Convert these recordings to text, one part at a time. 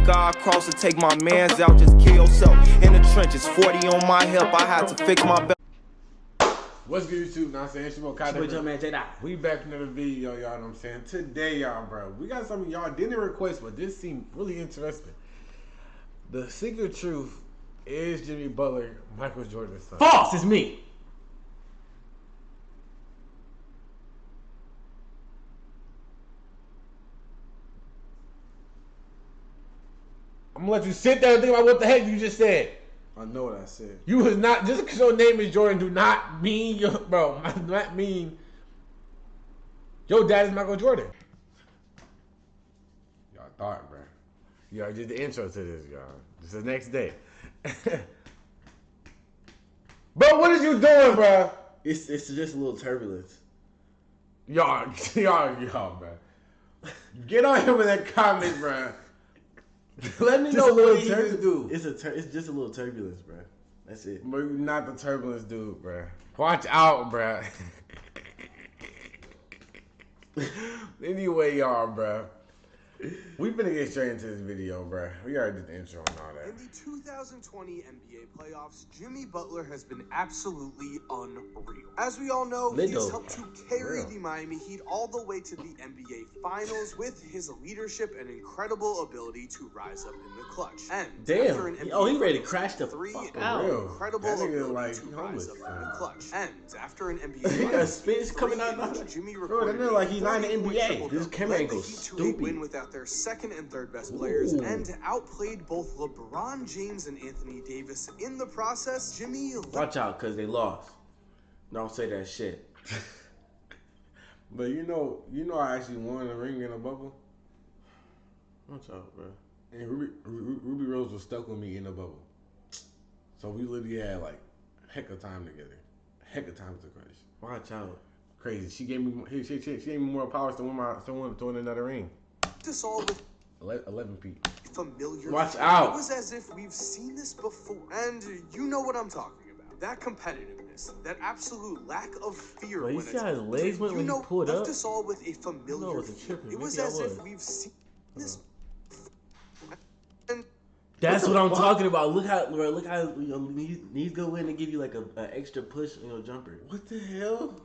think I'll cross and take my mans out, just kill yourself. In the trenches, 40 on my hip, I had to fix my belt. What's good, YouTube? Know what I'm saying? It's your boy, we back with another video, y'all know what I'm saying? Today, y'all, bro, we got something y'all didn't request, but this seemed really interesting. The secret truth is Jimmy Butler, Michael Jordan's son. False! It's me. I'm gonna let you sit there and think about what the heck you just said. I know what I said. You was not, just because your name is Jordan, do not mean your, bro, not mean your dad is Michael Jordan. Y'all thought, bro. Y'all did the intro to this, y'all. This is the next day. Bro, what is you doing, bro? It's just a little turbulence. Y'all, bro. Get on him in that comment, bro. Let me know what he just do. It's just a little turbulence, bro. That's it. But you're not the turbulence dude, bro. Watch out, bro. Anyway, y'all, bro. We finna get straight into this video, bro. We already did the intro and all that. In the 2020 NBA playoffs, Jimmy Butler has been absolutely unreal. As we all know, he has helped to carry the Miami Heat all the way to the NBA Finals with his leadership and incredible ability to rise up in the clutch. And after an NBA he ready to crash the fuck out. Incredible ability to rise up in the clutch. And after an NBA spit's coming out now. Jimmy recorded like he's not in the NBA. This camera angle stupid. Win without their second and third best players and outplayed both LeBron James and Anthony Davis in the process. Jimmy, watch out, cause they lost. Don't say that shit. But you know, I actually won a ring in a bubble. Watch out, bro. And Ruby Rose was stuck with me in the bubble, so we literally had like heck of time together, heck of time to crunch. Watch out. Crazy. She gave me more powers to win another ring. This all with 11 feet. Familiar. Watch out. It was as if we've seen this before. And you know what I'm talking about. That competitiveness, that absolute lack of fear. Well, you see how his legs went when he pulled up? This all with a familiar it was as if we've seen this. And that's what I'm talking about. Look how knees go in and give you like an extra push on your jumper. What the hell?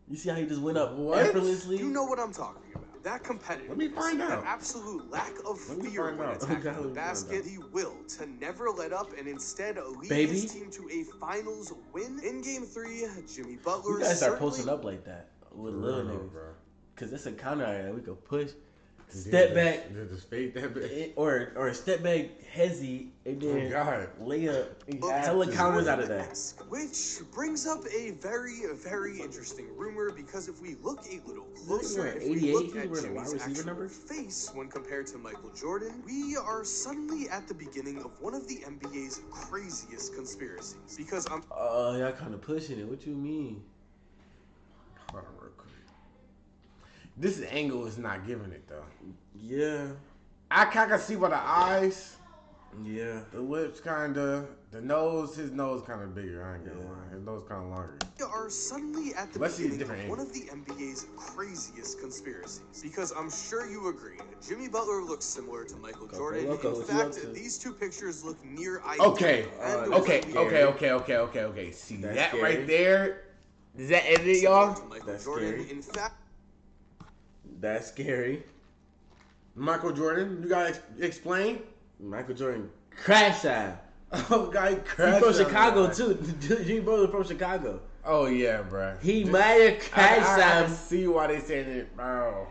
You see how he just went up effortlessly? You know what I'm talking about. That competitive. Let me find out. That absolute lack of fear when attacking the basket. The will to never let up and instead lead his team to a finals win. In Game 3, Jimmy Butler. You guys start posting up like that with little niggas, bro. Because it's a counter that we could push. Step back, or step back, hezzy, and then lay up hella counters out of that. Which brings up a very, very interesting rumor, because if we look a little closer, if we look at Jimmy's actual face when compared to Michael Jordan, we are suddenly at the beginning of one of the NBA's craziest conspiracies. Because y'all kind of pushing it. What you mean? Hold on real quick. This angle is not giving it though. Yeah. I kind of see by the eyes. Yeah. The lips kinda. The nose, his nose kinda bigger. I ain't gonna lie. His nose kinda longer. We are suddenly at the beginning of one of the NBA's craziest conspiracies. Because I'm sure you agree, Jimmy Butler looks similar to Michael Jordan. In fact, these two pictures look near identical. Okay. Okay. See that right there? Is that edited, y'all? That's scary. In fact, that's scary. Michael Jordan, you gotta explain. Michael Jordan crash out. Oh, guy crashed. He's from Chicago too. Jimmy Butler from Chicago. Oh yeah, bro. He might have crashed out. I see why they saying it, bro.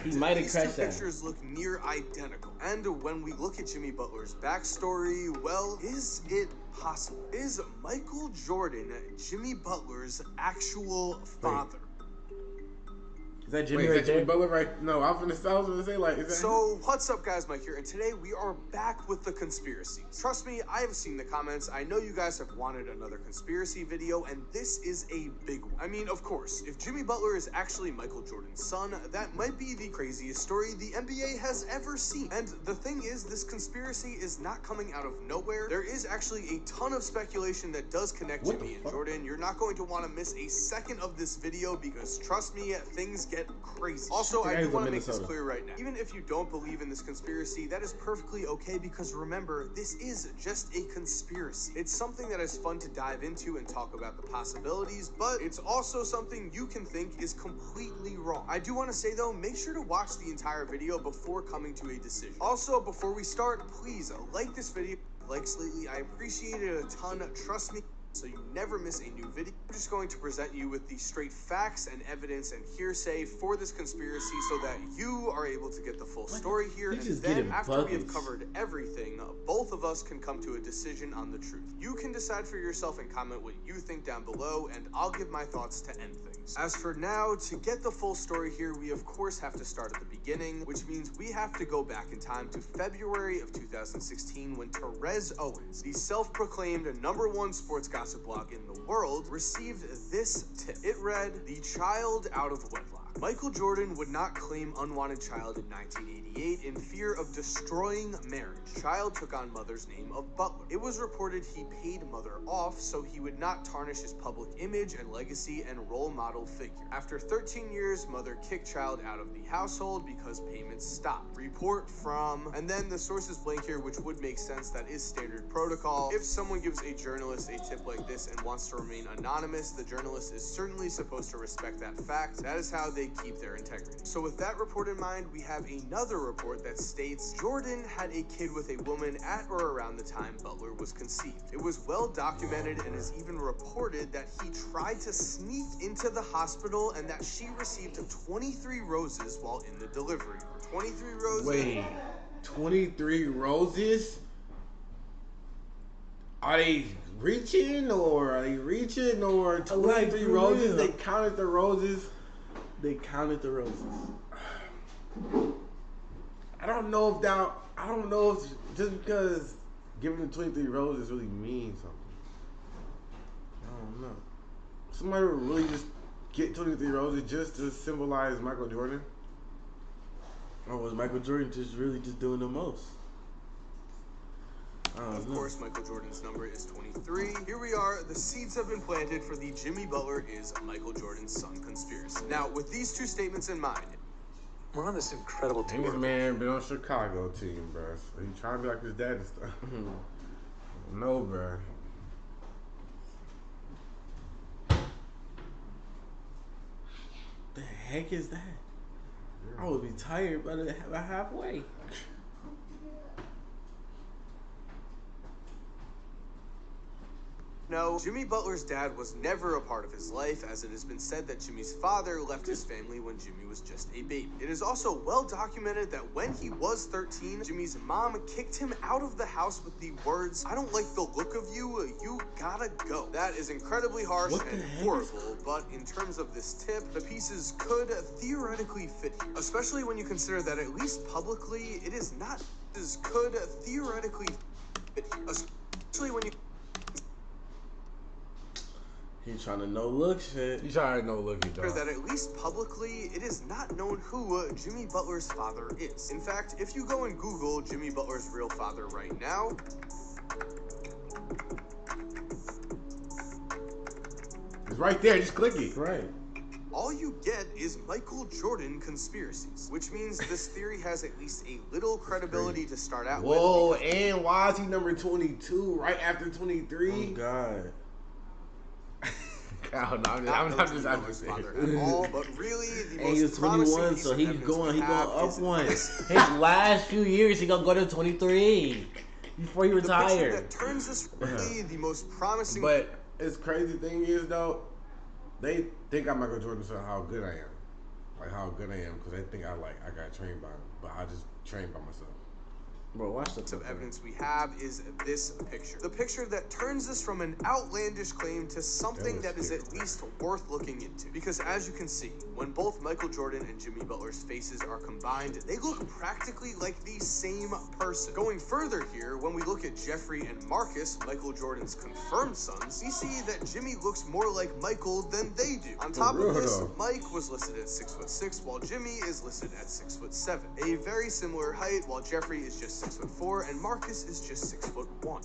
He might have crashed out. These two pictures look near identical. And when we look at Jimmy Butler's backstory, well, is it possible? Is Michael Jordan Jimmy Butler's actual father? Is that Jimmy right there? Jimmy Butler right? No, I was gonna say like. Is that so what's up, guys? Mike here, and today we are back with the conspiracy. Trust me, I have seen the comments. I know you guys have wanted another conspiracy video, and this is a big one. I mean, of course, if Jimmy Butler is actually Michael Jordan's son, that might be the craziest story the NBA has ever seen. And the thing is, this conspiracy is not coming out of nowhere. There is actually a ton of speculation that does connect Jimmy and Jordan. You're not going to want to miss a second of this video because, trust me, things get get crazy. Also, I do want to make this clear right now. Even if you don't believe in this conspiracy, that is perfectly okay, because remember, this is just a conspiracy. It's something that is fun to dive into and talk about the possibilities, but it's also something you can think is completely wrong. I do want to say though, make sure to watch the entire video before coming to a decision. Also, before we start, please like this video. Likes lately, I appreciate it a ton, trust me, so you never miss a new video. I'm just going to present you with the straight facts and evidence and hearsay for this conspiracy so that you are able to get the full story here, and then after we have covered everything, both of us can come to a decision on the truth. You can decide for yourself and comment what you think down below, and I'll give my thoughts to end things. As for now, to get the full story here, we of course have to start at the beginning, which means we have to go back in time to February of 2016 when Therese Owens, the self-proclaimed #1 sports gossip blog in the world, received this tip. It read, "The child out of wedlock. Michael Jordan would not claim unwanted child in 1988 in fear of destroying marriage. Child took on mother's name of Butler. It was reported he paid mother off so he would not tarnish his public image and legacy and role model figure. After 13 years, mother kicked child out of the household because payments stopped. Report from..." And then the source is blank here, which would make sense. That is standard protocol. If someone gives a journalist a tip like this and wants to remain anonymous, the journalist is certainly supposed to respect that fact. That is how they keep their integrity. So with that report in mind, we have another report that states Jordan had a kid with a woman at or around the time Butler was conceived. It was well documented and is even reported that he tried to sneak into the hospital and that she received 23 roses while in the delivery room. 23 roses? Wait, 23 roses? Are they reaching or 23 roses? They counted the roses. They counted the roses. I don't know if just because giving the 23 roses really means something. I don't know. Somebody would really just get 23 roses just to symbolize Michael Jordan? Or was Michael Jordan just doing the most? Of course, Michael Jordan's number is 23. Here we are. The seeds have been planted for the Jimmy Butler is Michael Jordan's son conspiracy. Now, with these two statements in mind, we're on this incredible tour. This man been on Chicago team, bro. So he trying to be like his dad and stuff. No, bro. The heck is that? I would be tired by halfway. No, Jimmy Butler's dad was never a part of his life, as it has been said that Jimmy's father left his family when Jimmy was just a baby. It is also well documented that when he was 13, Jimmy's mom kicked him out of the house with the words, "I don't like the look of you, you gotta go." That is incredibly harsh and horrible, but in terms of this tip, the pieces could theoretically fit here, especially when you consider that at least publicly, it is not. This could theoretically fit here, especially when you... He's trying to no-look shit. He's trying to no-look it, dog. That at least publicly, it is not known who Jimmy Butler's father is. In fact, if you go and Google Jimmy Butler's real father right now, it's right there. Just click it. Right. all you get is Michael Jordan conspiracies, which means this theory has at least a little credibility to start out with. Whoa, and why is he number 22 right after 23? Oh, God. I'm just at all, but really the and he was 21, so he going up one. His last few years, he gonna go to 23 before he retired. That turns this really the most promising. But it's crazy thing is though, they think I'm Michael Jordan, so how good I am, like how good I am, because they think I got trained by him, but I just trained by myself. Bro, watch the of evidence we have is this picture. The picture that turns this from an outlandish claim to something that is at least worth looking into. Because as you can see, when both Michael Jordan and Jimmy Butler's faces are combined, they look practically like the same person. Going further here, when we look at Jeffrey and Marcus, Michael Jordan's confirmed sons, we see that Jimmy looks more like Michael than they do. On top of this, Mike was listed at 6'6", while Jimmy is listed at 6'7". A very similar height, while Jeffrey is just 6'4", and Marcus is just 6'1".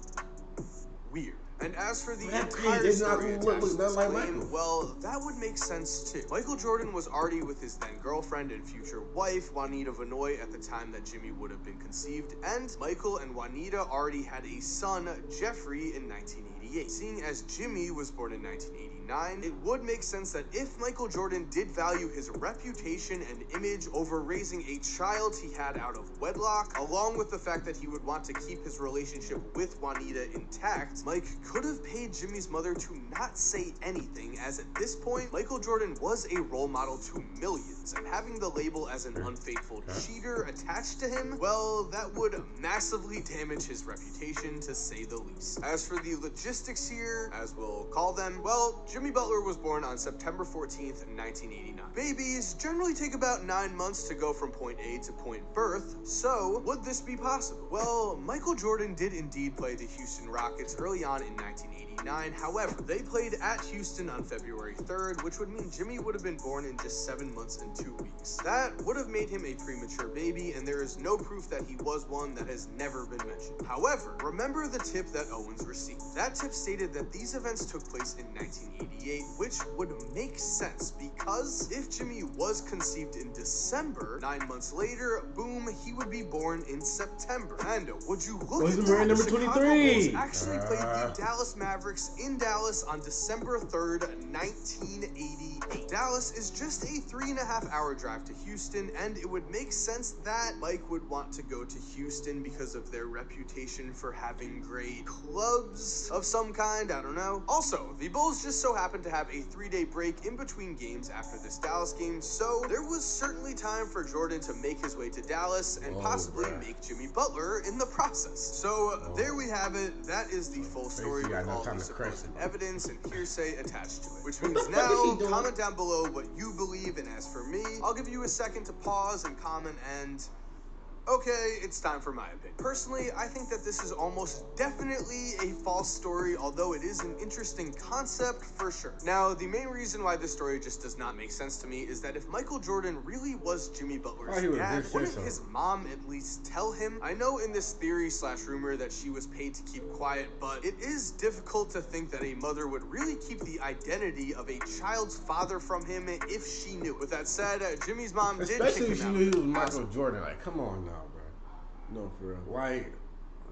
Weird. And as for the That's entire crazy. story attached to this like claim, Michael. well, that would make sense too. Michael Jordan was already with his then girlfriend and future wife, Juanita Vanoy, at the time that Jimmy would have been conceived, and Michael and Juanita already had a son, Jeffrey, in 1988. Seeing as Jimmy was born in 1989, it would make sense that if Michael Jordan did value his reputation and image over raising a child he had out of wedlock, along with the fact that he would want to keep his relationship with Juanita intact, Mike could have paid Jimmy's mother to not say anything, as at this point, Michael Jordan was a role model to millions, and having the label as an unfaithful cheater attached to him, well, that would massively damage his reputation, to say the least. As for the logistics here, as we'll call them, well, Jimmy Butler was born on September 14th, 1989. Babies generally take about 9 months to go from point A to point birth, so would this be possible? Well, Michael Jordan did indeed play the Houston Rockets early on in 1989. However, they played at Houston on February 3rd, which would mean Jimmy would have been born in just 7 months and 2 weeks. That would have made him a premature baby, and there is no proof that he was one. That has never been mentioned. However, remember the tip that Owens received. That tip stated that these events took place in 1988, which would make sense because if Jimmy was conceived in December, 9 months later, boom, he would be born in September. And would you look at that? Number Chicago 23. Bulls actually played the Dallas Mavericks in Dallas on December 3rd, 1988. Dallas is just a 3.5-hour drive to Houston, and it would make sense that Mike would want to go to Houston because of their reputation for having great clubs of some kind, I don't know. Also, the Bulls just so happened to have a 3-day break in between games after this Dallas game, so there was certainly time for Jordan to make his way to Dallas and possibly make Jimmy Butler in the process. So there we have it. That is the full story with all the supposed evidence and hearsay attached to it. Which means now, comment down below what you believe, and as for me, I'll give you a second to pause and comment and... okay, it's time for my opinion. Personally, I think that this is almost definitely a false story, although it is an interesting concept for sure. Now, the main reason why this story just does not make sense to me is that if Michael Jordan really was Jimmy Butler's dad, wouldn't his mom at least tell him? I know in this theory / rumor that she was paid to keep quiet, but it is difficult to think that a mother would really keep the identity of a child's father from him if she knew. With that said, Jimmy's mom did kick him out. Especially if she knew he was Michael Jordan. Like, come on now. No, for real. Like,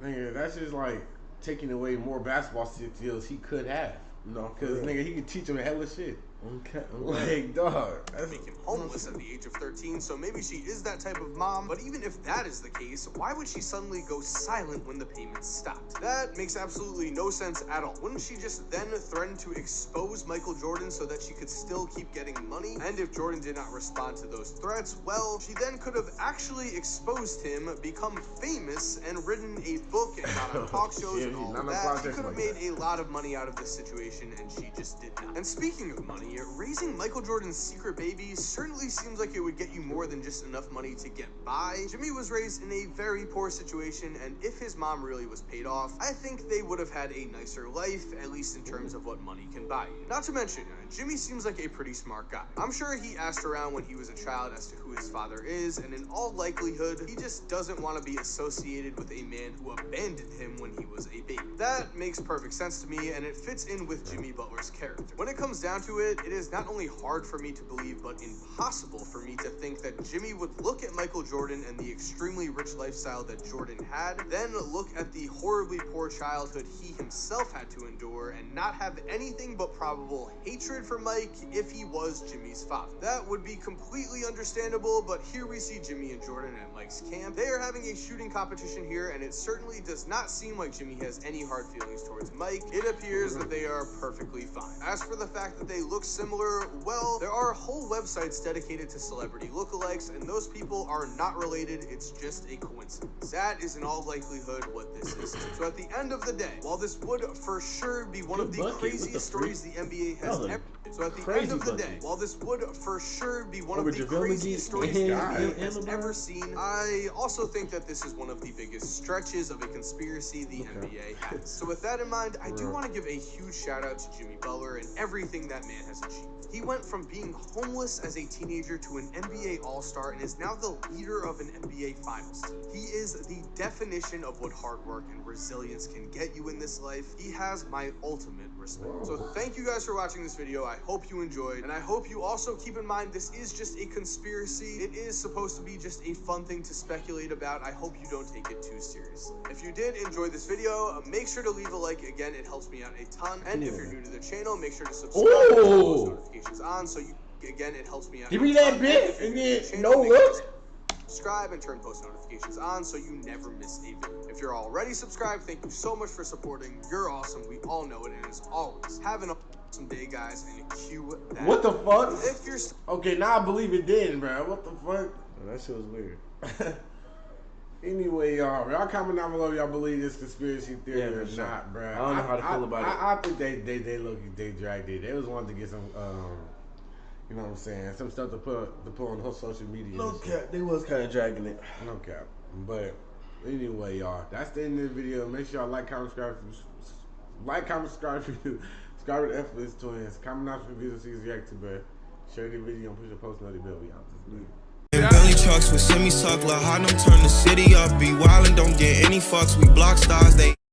nigga, that's just like taking away more basketball skills he could have. No, because nigga, he could teach him a hella shit. Okay. Like, dog. That's make him homeless at the age of 13, so maybe she is that type of mom. But even if that is the case, why would she suddenly go silent when the payments stopped? That makes absolutely no sense at all. Wouldn't she just then threaten to expose Michael Jordan so that she could still keep getting money? And if Jordan did not respond to those threats, well, she then could have actually exposed him, become famous, and written a book and got on talk shows and all that. She could have made a lot of money out of this situation, and she just did not. And speaking of money, raising Michael Jordan's secret baby certainly seems like it would get you more than just enough money to get by. Jimmy was raised in a very poor situation, and if his mom really was paid off, I think they would have had a nicer life, at least in terms of what money can buy you. Not to mention, Jimmy seems like a pretty smart guy. I'm sure he asked around when he was a child as to who his father is, and in all likelihood, he just doesn't want to be associated with a man who abandoned him when he was a baby. That makes perfect sense to me, and it fits in with Jimmy Butler's character. When it comes down to it, it is not only hard for me to believe, but impossible for me to think that Jimmy would look at Michael Jordan and the extremely rich lifestyle that Jordan had, then look at the horribly poor childhood he himself had to endure, and not have anything but probable hatred for Mike if he was Jimmy's father. That would be completely understandable, but here we see Jimmy and Jordan at Mike's camp. They are having a shooting competition here, and it certainly does not seem like Jimmy has any hard feelings towards Mike. It appears that they are perfectly fine. As for the fact that they look similar, well, there are whole websites dedicated to celebrity lookalikes, and those people are not related. It's just a coincidence. That is in all likelihood what this is. So at the end of the day, while this would for sure be one of the craziest stories the NBA has ever So at the Crazy end of the Bucky. day, while this would for sure be one Over of the JaVale craziest McGee stories and the NBA has LeBron. ever seen, I also think that this is one of the biggest stretches of a conspiracy the NBA has. So with that in mind, I do want to give a huge shout out to Jimmy Butler and everything that man has achieved. He went from being homeless as a teenager to an NBA All-Star and is now the leader of an NBA Finals team. He is the definition of what hard work and resilience can get you in this life. He has my ultimate respect. So thank you guys for watching this video. I hope you enjoyed, and I hope you also keep in mind this is just a conspiracy. It is supposed to be just a fun thing to speculate about. I hope you don't take it too seriously. If you did enjoy this video, make sure to leave a like. Again, it helps me out a ton. And if you're new to the channel, make sure to subscribe and turn post notifications on so you, again, it helps me out. Give me that bit and then no look. Subscribe and turn post notifications on so you never miss a video. If you're already subscribed, thank you so much for supporting. You're awesome. We all know it. And as always, have an awesome day, guys. And cue that. What the fuck? If you're okay, now I believe it did, bro. What the fuck? That shit was weird. Anyway, y'all comment down below if y'all believe this conspiracy theory or sure. not, bro. I don't know how to feel about it. I think they dragged it. They was wanting to get some you know what I'm saying, some stuff to put on her social media. No cap, they was kind of dragging it. No cap. But anyway, y'all, that's the end of the video. Make sure y'all like, comment, subscribe, subscribe to the Effortless Twins. Comment down for videos to react to, bro. Share the video and push the post notification bell. Y'all Belly trucks with semi-suck, La Harlem turn the city up. Be wild and don't get any fucks. We block stars, they